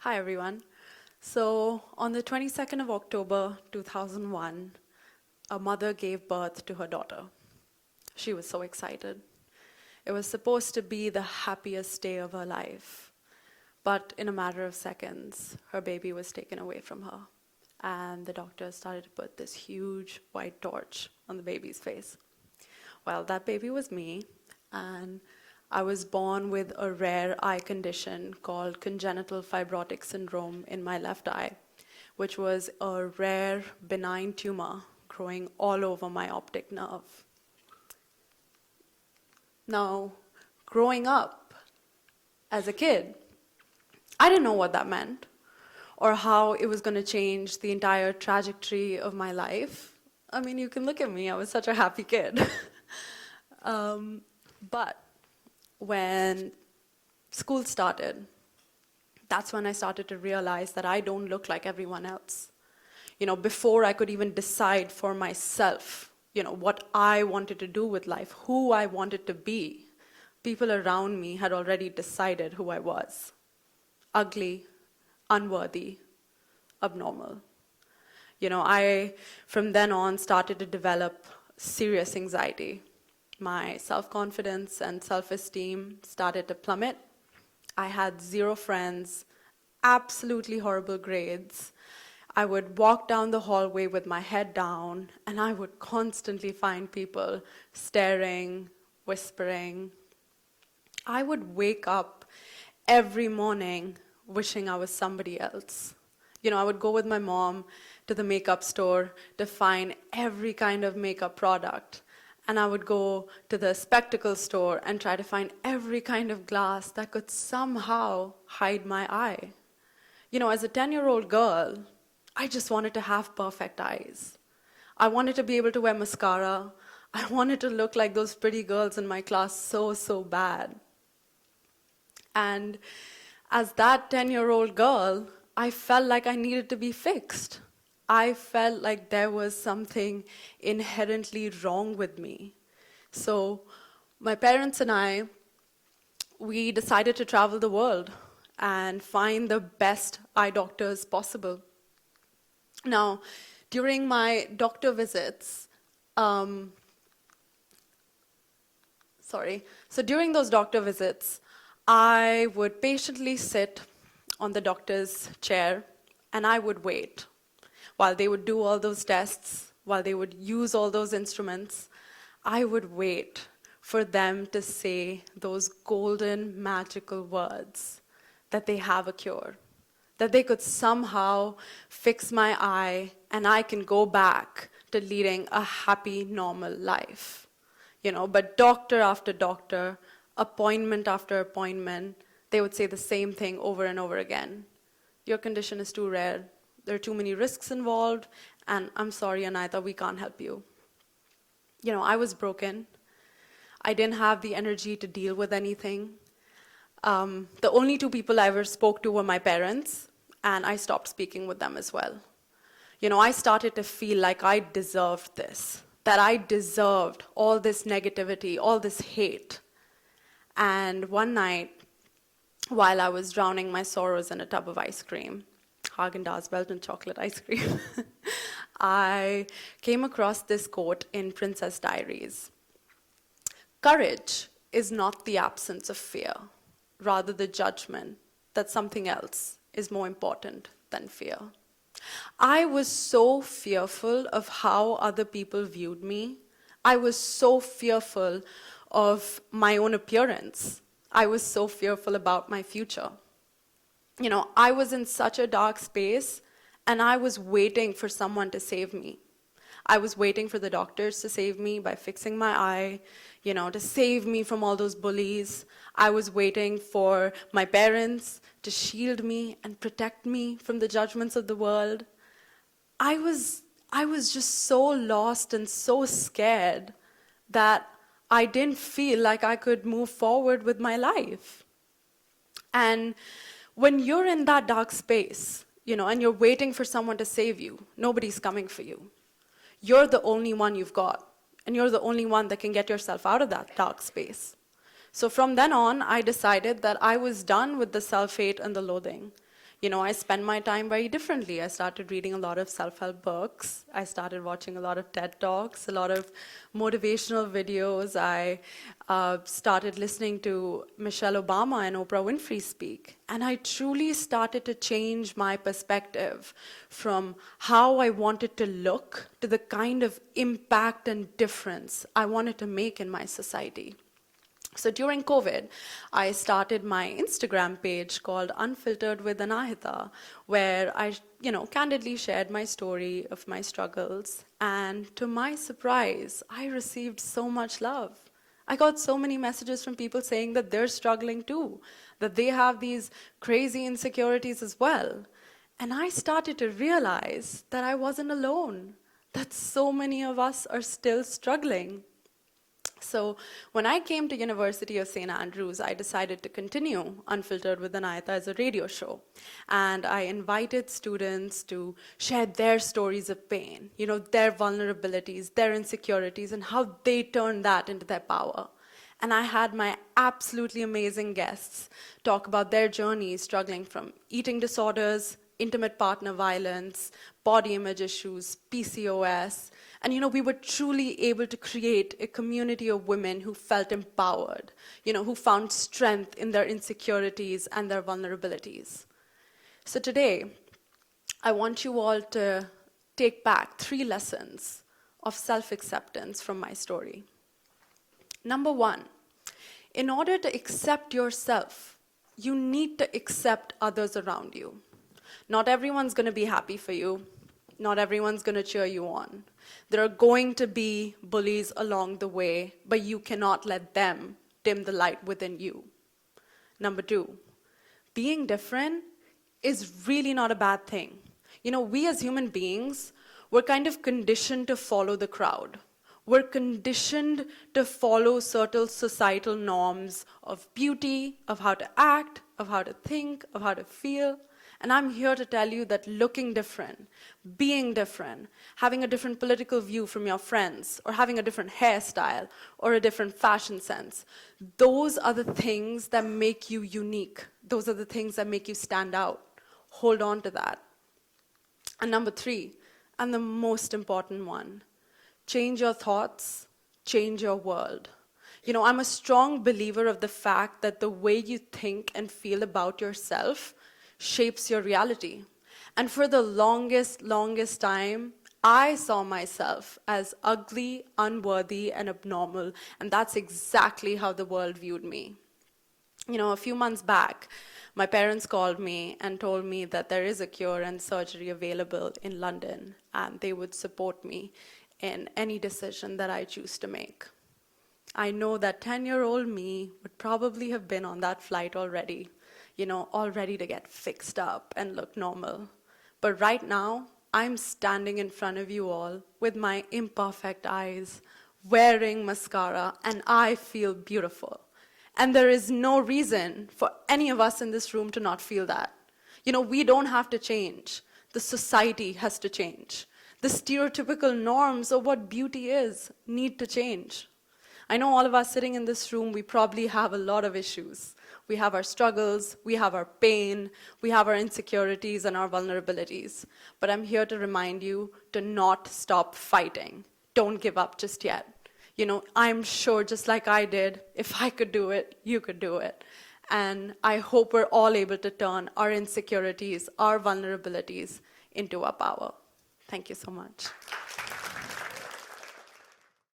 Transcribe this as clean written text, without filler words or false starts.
Hi, everyone. So, on the 22nd of October 2001, a mother gave birth to her daughter. She was so excited. It was supposed to be the happiest day of her life. But in a matter of seconds, her baby was taken away from her. And the doctor started to put this huge white torch on the baby's face. Well, that baby was me, and I was born with a rare eye condition called congenital fibrotic syndrome in my left eye, which was a rare benign tumor growing all over my optic nerve. Now, growing up as a kid, I didn't know what that meant or how it was going to change the entire trajectory of my life. I mean, you can look at me, I was such a happy kid. But when school started, that's when I started to realize that I don't look like everyone else. Before I could even decide for myself, what I wanted to do with life, who I wanted to be, people around me had already decided who I was. Ugly, unworthy, abnormal. I, from then on, started to develop serious anxiety. My self-confidence and self-esteem started to plummet. I had 0 friends, absolutely horrible grades. I would walk down the hallway with my head down, and I would constantly find people staring, whispering. I would wake up every morning wishing I was somebody else. I would go with my mom to the makeup store to find every kind of makeup product. And I would go to the spectacle store and try to find every kind of glass that could somehow hide my eye. As a 10-year-old girl, I just wanted to have perfect eyes. I wanted to be able to wear mascara. I wanted to look like those pretty girls in my class so bad. And as that 10-year-old girl, I felt like I needed to be fixed. I felt like there was something inherently wrong with me. So my parents and I, we decided to travel the world and find the best eye doctors possible. Now, during my doctor visits, during those doctor visits, I would patiently sit on the doctor's chair and I would wait. While they would do all those tests, while they would use all those instruments, I would wait for them to say those golden, magical words that they have a cure, that they could somehow fix my eye and I can go back to leading a happy, normal life. But doctor after doctor, appointment after appointment, they would say the same thing over and over again. Your condition is too rare. There are too many risks involved, and I'm sorry, Anahita, we can't help you. I was broken. I didn't have the energy to deal with anything. The only 2 people I ever spoke to were my parents, and I stopped speaking with them as well. I started to feel like I deserved this, that I deserved all this negativity, all this hate. And one night, while I was drowning my sorrows in a tub of ice cream, Haagen-Dazs Belgian chocolate ice cream, I came across this quote in Princess Diaries. Courage is not the absence of fear, rather the judgment that something else is more important than fear. I was so fearful of how other people viewed me. I was so fearful of my own appearance. I was so fearful about my future. I was in such a dark space, and I was waiting for someone to save me. I was waiting for the doctors to save me by fixing my eye, to save me from all those bullies. I was waiting for my parents to shield me and protect me from the judgments of the world. I was just so lost and so scared that I didn't feel like I could move forward with my life. And when you're in that dark space, and you're waiting for someone to save you, nobody's coming for you. You're the only one you've got, and you're the only one that can get yourself out of that dark space. So from then on, I decided that I was done with the self-hate and the loathing. I spend my time very differently. I started reading a lot of self-help books. I started watching a lot of TED Talks, a lot of motivational videos. I started listening to Michelle Obama and Oprah Winfrey speak. And I truly started to change my perspective from how I wanted to look to the kind of impact and difference I wanted to make in my society. So during COVID, I started my Instagram page called Unfiltered with Anahita, where I, candidly shared my story of my struggles. And to my surprise, I received so much love. I got so many messages from people saying that they're struggling too, that they have these crazy insecurities as well. And I started to realize that I wasn't alone, that so many of us are still struggling. So when I came to University of St. Andrews, I decided to continue Unfiltered with Anahita as a radio show. And I invited students to share their stories of pain, their vulnerabilities, their insecurities, and how they turned that into their power. And I had my absolutely amazing guests talk about their journeys struggling from eating disorders, intimate partner violence, body image issues, PCOS. And we were truly able to create a community of women who felt empowered, who found strength in their insecurities and their vulnerabilities. So today, I want you all to take back 3 lessons of self-acceptance from my story. Number 1, in order to accept yourself, you need to accept others around you. Not everyone's going to be happy for you. Not everyone's going to cheer you on. There are going to be bullies along the way, but you cannot let them dim the light within you. Number 2, being different is really not a bad thing. We as human beings, we're kind of conditioned to follow the crowd. We're conditioned to follow certain societal norms of beauty, of how to act, of how to think, of how to feel. And I'm here to tell you that looking different, being different, having a different political view from your friends, or having a different hairstyle, or a different fashion sense, those are the things that make you unique. Those are the things that make you stand out. Hold on to that. And number 3, and the most important one, change your thoughts, change your world. I'm a strong believer of the fact that the way you think and feel about yourself shapes your reality. And for the longest time, I saw myself as ugly, unworthy, and abnormal, and that's exactly how the world viewed me. A few months back, my parents called me and told me that there is a cure and surgery available in London, and they would support me in any decision that I choose to make. I know that 10-year-old me would probably have been on that flight already, all ready to get fixed up and look normal. But right now, I'm standing in front of you all with my imperfect eyes, wearing mascara, and I feel beautiful. And there is no reason for any of us in this room to not feel that. We don't have to change. The society has to change. The stereotypical norms of what beauty is need to change. I know all of us sitting in this room, we probably have a lot of issues. We have our struggles, we have our pain, we have our insecurities and our vulnerabilities. But I'm here to remind you to not stop fighting. Don't give up just yet. I'm sure just like I did, if I could do it, you could do it. And I hope we're all able to turn our insecurities, our vulnerabilities into our power. Thank you so much.